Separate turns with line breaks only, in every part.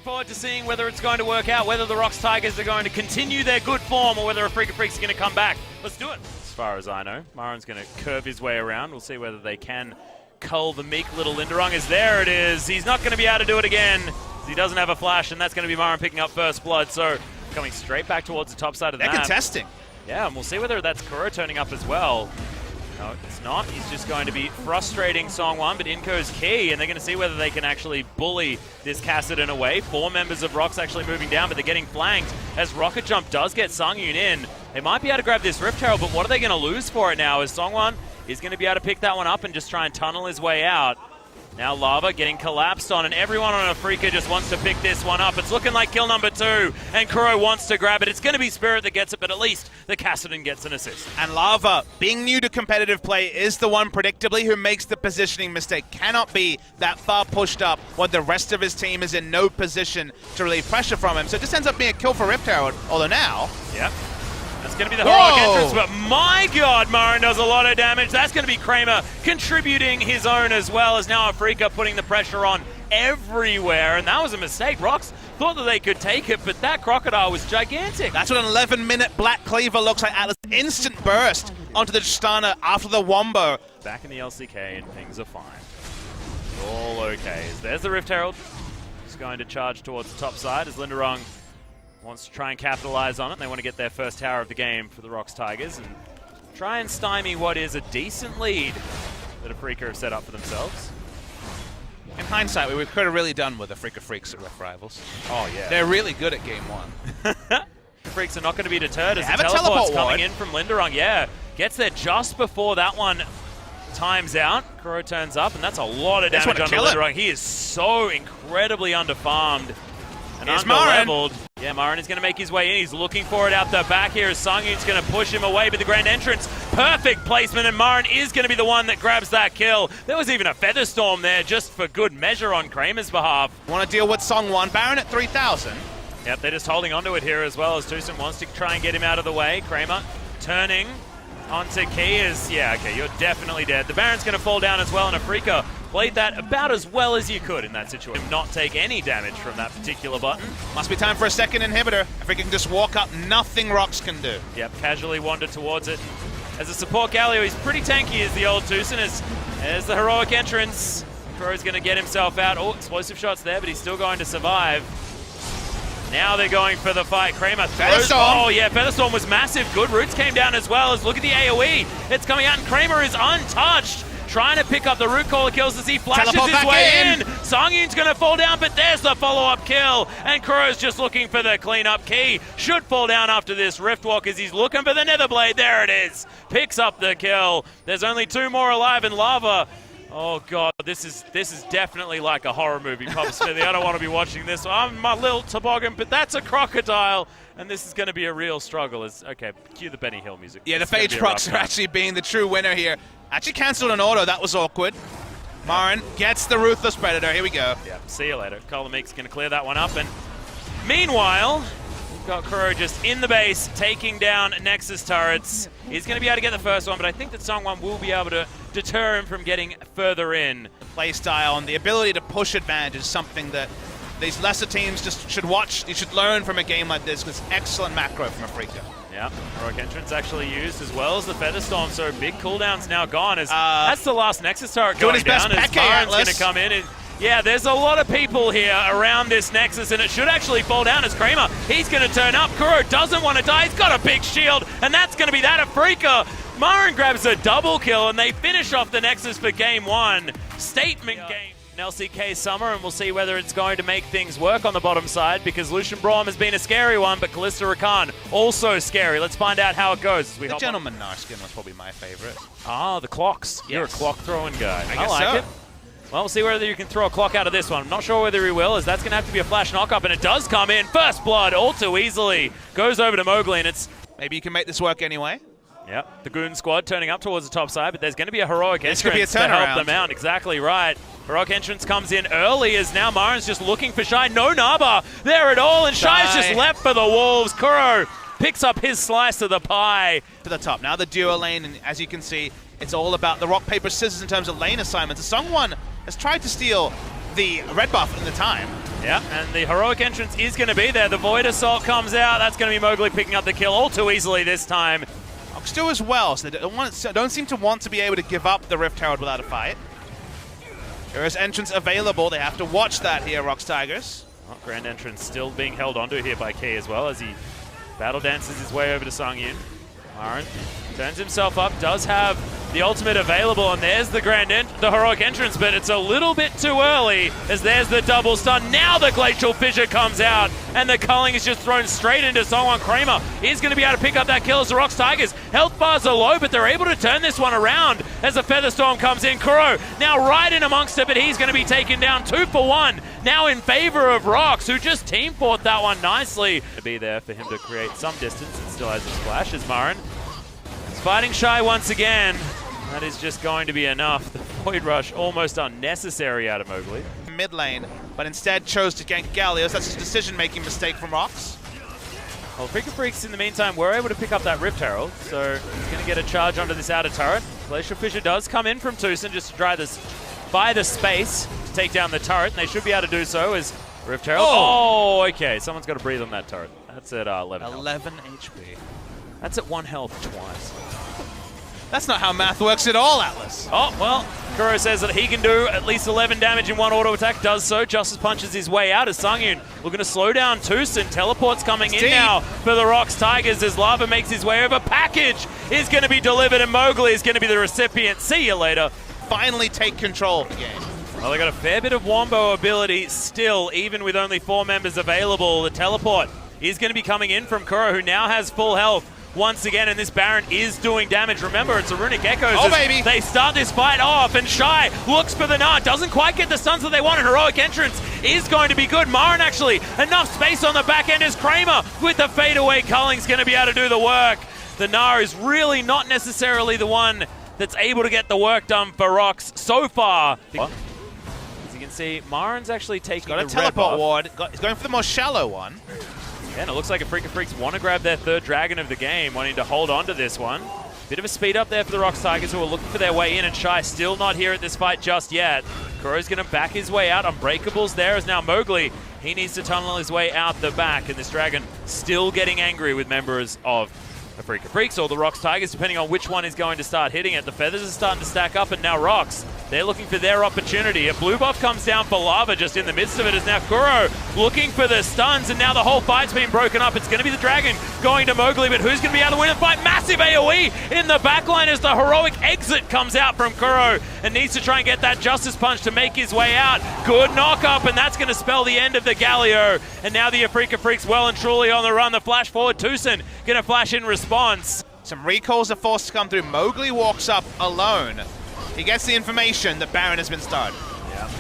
forward to seeing whether it's going to work out, whether the ROX Tigers are going to continue their good form or whether Afreeca Freecs are going to come back. Let's do it. As far as I know, Marin's going to curve his way around. We'll see whether they can cull the meek little Linderung. As there it is. He's not going to be able to do it again. He doesn't have a flash, and that's going to be Marin picking up first blood. So coming straight back towards the top side of the map.
They're contesting.
Yeah, and we'll see whether that's Kuro turning up as well. No, it's not. He's just going to be frustrating Songwon, but Inco's key, and they're going to see whether they can actually bully this Kassadin away. 4 members of ROX actually moving down, but they're getting flanked as Rocket Jump does get Sungyun in. They might be able to grab this Rift Herald, but what are they going to lose for it now? As Songwon is going to be able to pick that one up and just try and tunnel his way out. Now Lava getting collapsed on, and everyone on Afreeca just wants to pick this one up. It's looking like kill number 2, and Kuro wants to grab it. It's going to be Spirit that gets it, but at least the Kassadin gets an assist.
And Lava, being new to competitive play, is the one predictably who makes the positioning mistake. Cannot be that far pushed up when the rest of his team is in no position to relieve pressure from him. So it just ends up being a kill for Rift Herald, although now...
Yep. That's going to be the heroic entrance, but my god, Marin does a lot of damage. That's going to be Kramer contributing his own as well, as now Afreeca putting the pressure on everywhere, and that was a mistake. ROX thought that they could take it, but that Crocodile was gigantic.
That's what an 11-minute Black Cleaver looks like. Atlas instant burst onto the Tristana after the Wombo.
Back in the LCK, and things are fine. All okay. There's the Rift Herald. He's going to charge towards the top side as Linderung wants to try and capitalize on it. They want to get their first tower of the game for the ROX Tigers and try and stymie what is a decent lead that Afreeca have set up for themselves.
In hindsight, we could have really done with Afreeca Freecs at Rough Rivals.
Oh, yeah.
They're really good at game 1.
The Freaks are not going to be deterred as
they
the
have a
teleport's
teleport
coming in from Linderung. Yeah, gets there just before that one times out. Kuro turns up, and that's a lot of damage on Linderung. He is so incredibly underfarmed and under-leveled. Yeah, Marin is going to make his way in. He's looking for it out the back here as Sungyun's going to push him away, but the grand entrance, perfect placement, and Marin is going to be the one that grabs that kill. There was even a Featherstorm there just for good measure on Kramer's behalf.
Want to deal with Songwon. Baron at 3,000.
Yep, they're just holding onto it here as well as Tucson wants to try and get him out of the way. Kramer turning onto Key is, yeah, okay, you're definitely dead. The Baron's going to fall down as well, and Afreeca played that about as well as you could in that situation. Not take any damage from that particular button.
Must be time for a second inhibitor. If we can just walk up, nothing ROX can do.
Yep, casually wander towards it. As a support Galio, he's pretty tanky as the old Tucson. As the heroic entrance, Kuro's going to get himself out. Oh, explosive shots there, but he's still going to survive. Now they're going for the fight. Kramer throws. Oh, yeah, Featherstorm was massive. Good roots came down as well. As look at the AoE. It's coming out, and Kramer is untouched. Trying to pick up the root caller kills as he flashes his way in. Songyun's going to fall down, but there's the follow-up kill. And Kuro's just looking for the clean-up. Key should fall down after this Riftwalk as he's looking for the Netherblade. There it is. Picks up the kill. There's only 2 more alive in Lava. Oh god, this is definitely like a horror movie, Papa Smithy. I don't want to be watching this. I'm my little toboggan, but that's a crocodile, and this is going to be a real struggle. Okay, cue the Benny Hill music.
Yeah, the Phage procs are actually being the true winner here. Actually cancelled an auto, that was awkward. Marin gets the Ruthless Predator, here we go.
Yeah, see you later. Kolomeek's going to clear that one up, and meanwhile, we've got Kuro just in the base, taking down Nexus turrets. He's going to be able to get the first one, but I think that Songwon will be able to deter him from getting further in.
The play style and the ability to push advantage is something that these lesser teams just should watch. You should learn from a game like this, because excellent macro from Afreeca.
Yeah, heroic entrance actually used as well as the Featherstorm, so big cooldown's now gone. As that's the last Nexus turret going down, as Marin's going to come in. And yeah, there's a lot of people here around this Nexus, and it should actually fall down as Kramer. He's going to turn up. Kuro doesn't want to die. He's got a big shield, and that's going to be that Afreeca. Marin grabs a double kill, and they finish off the Nexus for game 1. Statement game. LCK Summer, and we'll see whether it's going to make things work on the bottom side, because Lucian Braum has been a scary one, but Callista Rakan also scary. Let's find out how it goes.
The Gentleman Narskin was probably my favorite.
Ah, the clocks. Yes. You're a clock throwing guy.
I guess
like
so.
it. Well, we'll see whether you can throw a clock out of this one. I'm not sure whether he will, as that's going to have to be a flash knock-up, and it does come in. First blood all too easily. Goes over to Mowgli, and it's...
Maybe you can make this work anyway.
Yep, the Goon squad turning up towards the top side, but there's going to be a heroic entrance
to
help them out. Exactly right. Heroic entrance comes in early as now Marin's just looking for Shy. No Naba there at all, and Shy's just left for the Wolves. Kuro picks up his slice of the pie.
To the top. Now the duo lane, and as you can see, it's all about the rock, paper, scissors in terms of lane assignments. Songwon has tried to steal the red buff in the time.
Yeah, and the heroic entrance is going to be there. The Void Assault comes out. That's going to be Mowgli picking up the kill all too easily this time.
ROX do as well, so they don't seem to want to be able to give up the Rift Herald without a fight. There is entrance available. They have to watch that here, ROX Tigers.
Well, Grand Entrance still being held onto here by Key as well as he battle dances his way over to Songyun. Marin turns himself up, does have the ultimate available, and there's the the heroic entrance, but it's a little bit too early as there's the double stun. Now the Glacial Fissure comes out, and the culling is just thrown straight into Songwon. Kramer is going to be able to pick up that kill as the ROX Tigers. Health bars are low, but they're able to turn this one around as a Featherstorm comes in. Kuro now right in amongst it, but he's going to be taken down 2 for 1. Now in favor of ROX, who just team fought that one nicely. To be there for him to create some distance, and still has a splash as Marin is fighting Shy once again. That is just going to be enough. The Void Rush almost unnecessary out of Mowgli.
Mid lane, but instead chose to gank Gallios. That's a decision-making mistake from ROX.
Well, Afreeca Freecs in the meantime were able to pick up that Rift Herald, so he's going to get a charge onto this outer turret. Glacial Fissure does come in from Tucson just to buy the space to take down the turret, and they should be able to do so as Rift Herald. Oh, okay, someone's got to breathe on that turret. That's at 11 health.
11 HP.
That's at 1 health twice.
That's not how math works at all, Atlas.
Oh, well, Kuro says that he can do at least 11 damage in one auto attack, does so. Justice punches his way out as Songyun looking to slow down Tucson. Teleport's coming in now for the ROX Tigers as Lava makes his way over. Package is going to be delivered and Mowgli is going to be the recipient. See you later.
Finally take control of the game.
Well, they got a fair bit of Wombo ability still, even with only 4 members available. The teleport is going to be coming in from Kuro, who now has full health. Once again, and this Baron is doing damage. Remember, it's a Runic Echoes.
Oh, baby!
They start this fight off, and Shy looks for the Nard. Doesn't quite get the stuns that they want. Heroic entrance is going to be good. Marin, actually, enough space on the back end as Kramer with the fadeaway culling's going to be able to do the work. The Nard is really not necessarily the one that's able to get the work done for ROX so far. As you can see, Marin's actually taking
got a teleport ward. He's going for the more shallow one.
And it looks like Afreeca Freecs want to grab their 3rd dragon of the game, wanting to hold on to this one. Bit of a speed up there for the ROX Tigers, who are looking for their way in, and Shy still not here at this fight just yet. Kuro's going to back his way out. Unbreakable's there as now Mowgli. He needs to tunnel his way out the back, and this dragon still getting angry with members of Afreeca Freecs or the ROX Tigers, depending on which one is going to start hitting it. The feathers are starting to stack up, and now ROX, they're looking for their opportunity. A blue buff comes down for Lava just in the midst of it as now Kuro looking for the stuns, and now the whole fight's been broken up. It's going to be the dragon going to Mowgli, but who's going to be able to win the fight? Massive AoE in the backline as the heroic exit comes out from Kuro and needs to try and get that Justice Punch to make his way out. Good knock up, and that's going to spell the end of the Galio. And now the Afreeca Freecs well and truly on the run. The flash forward, Tucson going to flash in response.
Some recalls are forced to come through. Mowgli walks up alone. He gets the information that Baron has been started.
Yeah.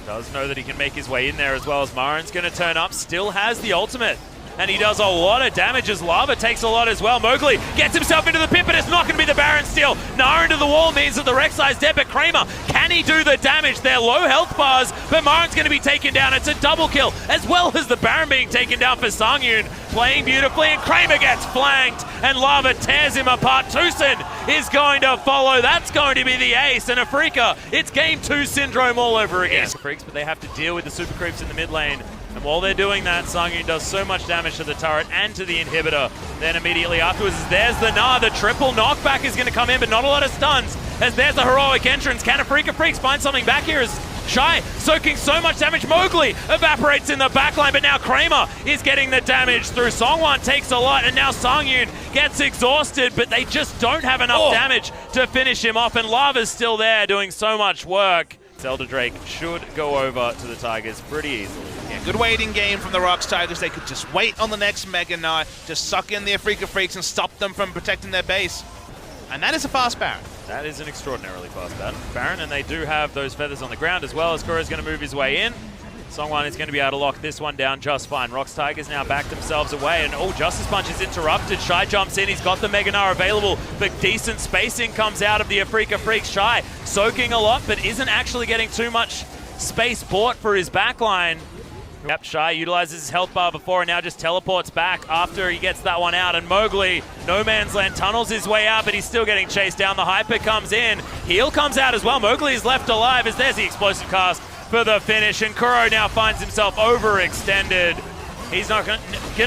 Does know that he can make his way in there as well as Marin's going to turn up. Still has the ultimate. And he does a lot of damage as Lava takes a lot as well. Mowgli gets himself into the pit, but it's not going to be the Baron steal. Nara into the wall means that the Rek'Sai's dead, but Kramer, can he do the damage? They're low health bars, but Marin's going to be taken down. It's a double kill, as well as the Baron being taken down for Songyun. Playing beautifully, and Kramer gets flanked, and Lava tears him apart. Tucson is going to follow. That's going to be the ace, and Afreeca, it's Game 2 syndrome all over again. Freaks, but they have to deal with the super creeps in the mid lane. And while they're doing that, Songyun does so much damage to the turret and to the inhibitor. Then immediately afterwards, there's the Gnar. The triple knockback is going to come in, but not a lot of stuns. As there's the heroic entrance. Can Afreeca Freecs find something back here as Shy soaking so much damage? Mowgli evaporates in the backline, but now Kramer is getting the damage through. Songwon takes a lot, and now Songyun gets exhausted, but they just don't have enough damage to finish him off, and Lava's still there doing so much work. Zelda Drake should go over to the Tigers pretty easily.
Yeah, good waiting game from the ROX Tigers. They could just wait on the next Mega Gnar, just suck in the Afreeca Freecs and stop them from protecting their base. And that is a fast Baron.
That is an extraordinarily fast Baron, and they do have those feathers on the ground as well as Kuro's going to move his way in. Songwon is going to be able to lock this one down just fine. ROX Tigers now back themselves away, and Justice Punch is interrupted. Shy jumps in, he's got the Mega Gnar available, but decent spacing comes out of the Afreeca Freecs. Shy soaking a lot, but isn't actually getting too much space bought for his backline. Yep, Shy utilizes his health bar before and now just teleports back after he gets that one out. And Mowgli, no man's land, tunnels his way out, but he's still getting chased down. The Hyper comes in. Heal comes out as well. Mowgli is left alive as there's the explosive cast for the finish, and Kuro now finds himself overextended. He's not going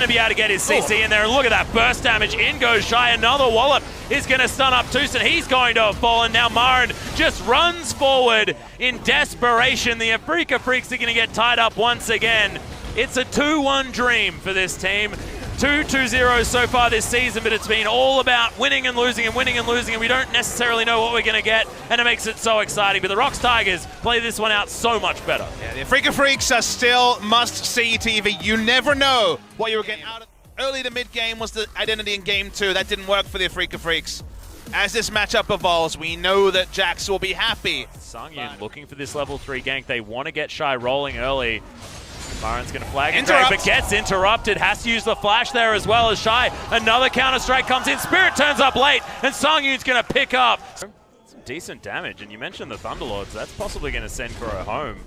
to be able to get his CC in there. And look at that burst damage. In goes Shy. Another wallop is going to stun up Tucson. He's going to fall, and now Marin just runs forward in desperation. The Afreeca Freecs are going to get tied up once again. It's a 2-1 dream for this team. 2-2-0 so far this season, but it's been all about winning and losing and winning and losing, and we don't necessarily know what we're going to get, and it makes it so exciting. But the ROX Tigers play this one out so much better.
Yeah, the Afreeca Freecs are still must-see TV. You never know what you were getting out of. Early to mid-game was the identity in Game 2. That didn't work for the Afreeca Freecs. As this matchup evolves, we know that Jax will be happy.
Songyun looking for this level 3 gank. They want to get Shy rolling early. Marin's going to flag and drag, but gets interrupted. Has to use the flash there as well as Shy. Another counter-strike comes in. Spirit turns up late, and Songyun's going to pick up some decent damage. And you mentioned the Thunderlords. That's possibly going to send Kuro home.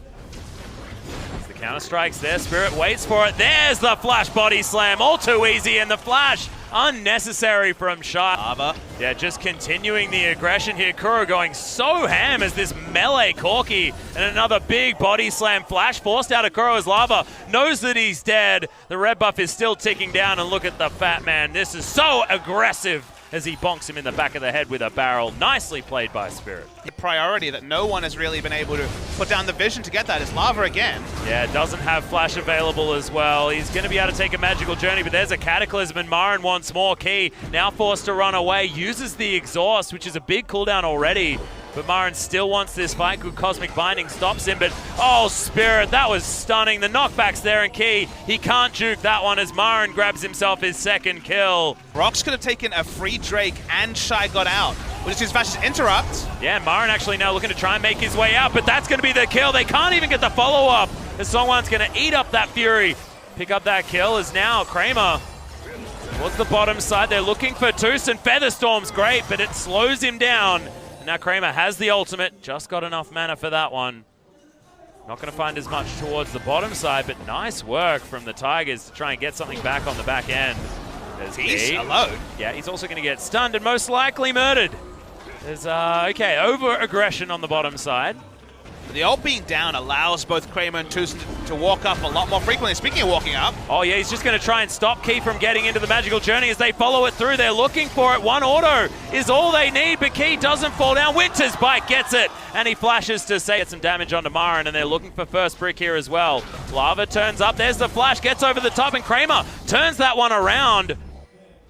As the counter-strike's there, Spirit waits for it. There's the flash body slam. All too easy, and the flash unnecessary from Shy. Yeah, just continuing the aggression here. Kuro going so ham as this melee Corki, and another big body slam flash forced out of Kuro as Lava knows that he's dead. The red buff is still ticking down, and look at the fat man. This is so aggressive as he bonks him in the back of the head with a barrel. Nicely played by Spirit.
The priority that no one has really been able to put down the vision to get that is Lava again.
Yeah, doesn't have flash available as well. He's going to be able to take a magical journey, but there's a Cataclysm, and Marin wants more. Key now forced to run away, uses the exhaust, which is a big cooldown already. But Marin still wants this fight. Good Cosmic Binding stops him, but oh, Spirit, that was stunning. The knockback's there, and Key, he can't juke that one as Marin grabs himself his second kill.
ROX could have taken a free Drake, and Shy got out, which is his fastest interrupt.
Yeah, Marin actually now looking to try and make his way out, but that's going to be the kill. They can't even get the follow-up. The Songwan's going to eat up that Fury. Pick up that kill as now Kramer towards the bottom side. They're looking for Tucson. Featherstorm's great, but it slows him down. Now Kramer has the ultimate, just got enough mana for that one. Not going to find as much towards the bottom side, but nice work from the Tigers to try and get something back on the back end. There's
he's alone.
Yeah, he's also going to get stunned and most likely murdered. There's, okay, over-aggression on the bottom side.
The ult being down allows both Kramer and Tucson to walk up a lot more frequently. Speaking of walking up.
Oh yeah, he's just going to try and stop Key from getting into the magical journey as they follow it through. They're looking for it. One auto is all they need, but Key doesn't fall down. Winter's Bite gets it, and he flashes to get some damage onto Marin, and they're looking for first brick here as well. Lava turns up. There's the flash, gets over the top, and Kramer turns that one around.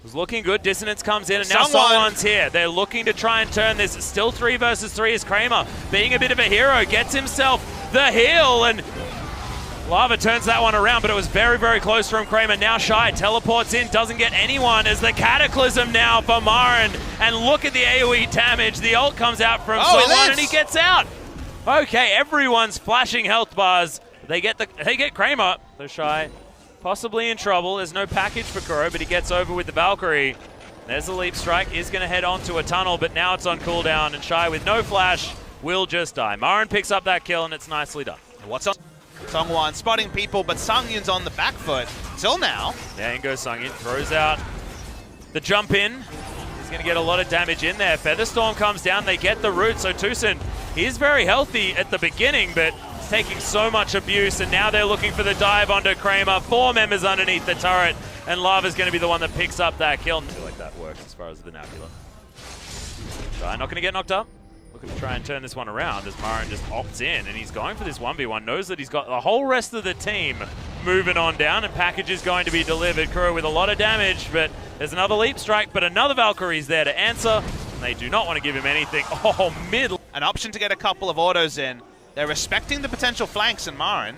Was looking good. Dissonance comes in, and now someone's here. They're looking to try and turn this. Still 3 versus 3 as Kramer, being a bit of a hero, gets himself the heal, and Lava turns that one around, but it was very, very close from Kramer. Now Shy teleports in, doesn't get anyone as the Cataclysm now for Marin, and look at the AoE damage. The ult comes out from someone, and he gets out. Okay, everyone's flashing health bars. They get Kramer. So Shy possibly in trouble. There's no package for Kuro, but he gets over with the Valkyrie. There's the leap strike. Is going to head onto a tunnel, but now it's on cooldown, and Shy with no flash will just die. Marin picks up that kill, and it's nicely done.
What's on? Songwan spotting people, but Songyun's on the back foot till now.
Yeah, in goes Songyun. Throws out the jump in. He's going to get a lot of damage in there. Featherstorm comes down. They get the root, so Tucson, he is very healthy at the beginning, but taking so much abuse, and now they're looking for the dive onto Kramer. 4 members underneath the turret, and Lava's going to be the one that picks up that kill. I feel like that works as far as the vernacular. Shy not going to get knocked up. Looking to try and turn this one around as Marin just opts in, and he's going for this 1v1. Knows that he's got the whole rest of the team moving on down, and package is going to be delivered. Kuro with a lot of damage, but there's another leap strike, but another Valkyrie's there to answer, and they do not want to give him anything. Oh, mid.
An option to get a couple of autos in. They're respecting the potential flanks in Marin.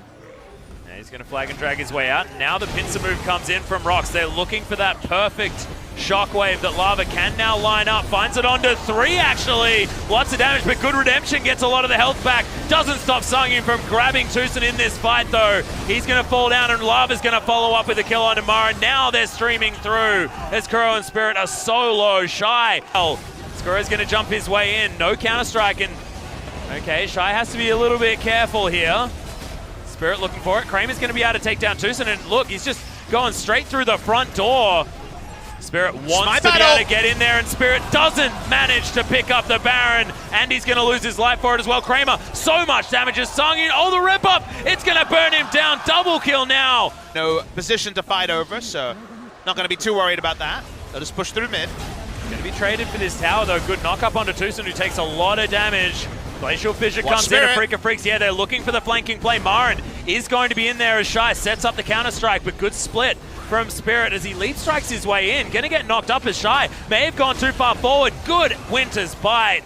Yeah, he's going to flag and drag his way out. Now the pincer move comes in from ROX. They're looking for that perfect shockwave that Lava can now line up. Finds it onto 3, actually. Lots of damage, but good redemption. Gets a lot of the health back. Doesn't stop Songyun from grabbing Tucson in this fight, though. He's going to fall down, and Lava's going to follow up with a kill onto Marin. Now they're streaming through as Kuro and Spirit are so low. Shy. Skuro's going to jump his way in. No counter-strike, and okay, Shy has to be a little bit careful here. Spirit looking for it. Kramer's going to be able to take down Tucson, and look, he's just going straight through the front door. Spirit wants to be able to get in there, and Spirit doesn't manage to pick up the Baron, and he's going to lose his life for it as well. Kramer, so much damage as Songyun. Oh, the rip up! It's going to burn him down. Double kill now.
No position to fight over, so not going to be too worried about that. They'll just push through mid.
Going to be traded for this tower, though. Good knock up onto Tucson, who takes a lot of damage. Glacial Fissure comes in, Afreeca Freecs. Yeah, they're looking for the flanking play. Marin is going to be in there as Shy sets up the counter-strike, but good split from Spirit as he leap strikes his way in. Gonna get knocked up as Shy may have gone too far forward. Good Winter's Bite.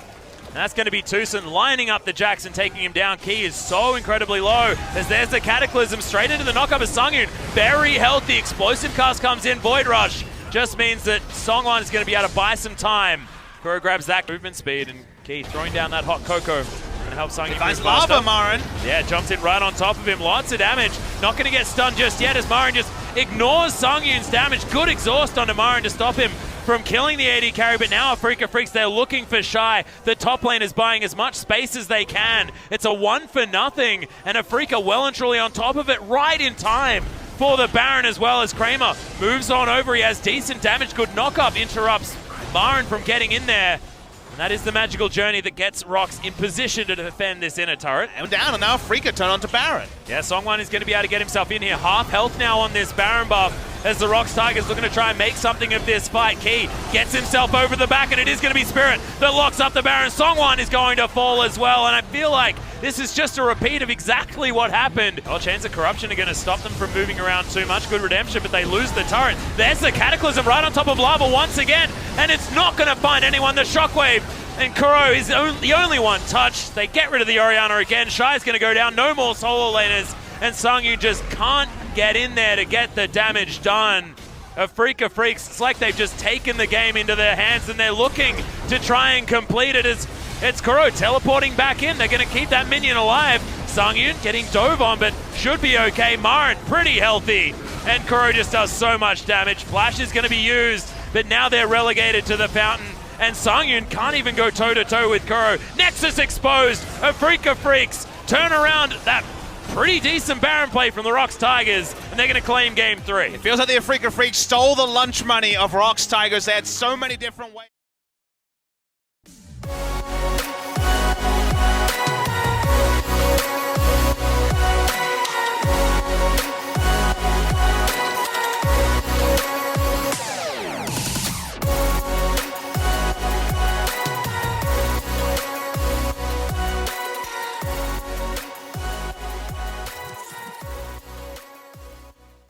And that's going to be Tucson lining up the Jackson, taking him down. Key is so incredibly low as there's the Cataclysm straight into the knockup of Songyun. Very healthy. Explosive cast comes in. Void Rush just means that Songwan is going to be able to buy some time. Kuro grabs that movement speed, and Key throwing down that hot cocoa. Gonna help Songyun move faster.
Marin.
Yeah, jumps in right on top of him. Lots of damage. Not going to get stunned just yet as Marin just ignores Songyun's damage. Good exhaust onto Marin to stop him from killing the AD carry, but now Afreeca Freecs, they're looking for Shy. The top lane is buying as much space as they can. It's a 1-for-0, and Afreeca well and truly on top of it right in time for the Baron, as well as Kramer moves on over. He has decent damage. Good knock-up interrupts Marin from getting in there. And that is the magical journey that gets ROX in position to defend this inner turret.
And down, and now Afreeca turn on to Baron.
Yeah, Songwan is going to be able to get himself in here. Half health now on this Baron buff as the ROX Tigers looking to try and make something of this fight. Key gets himself over the back, and it is going to be Spirit that locks up the Baron. Songwan is going to fall as well, and I feel like this is just a repeat of exactly what happened. Oh, Chains of Corruption are going to stop them from moving around too much. Good redemption, but they lose the turret. There's the Cataclysm right on top of Lava once again, and it's not going to find anyone. The Shockwave, and Kuro is the only one touched. They get rid of the Orianna again. Shy's going to go down. No more solo laners, and Songyun just can't get in there to get the damage done. Afreeca Freecs, it's like they've just taken the game into their hands, and they're looking to try and complete it. As it's Kuro teleporting back in. They're going to keep that minion alive. Songyun getting dove on, but should be okay. Marin pretty healthy, and Kuro just does so much damage. Flash is going to be used, but now they're relegated to the fountain, and Songyun can't even go toe-to-toe with Kuro. Nexus exposed. Afreeca Freecs turn around that pretty decent Baron play from the ROX Tigers, and they're going to claim game 3.
It feels like the Afreeca Freecs stole the lunch money of ROX Tigers. They had so many different ways.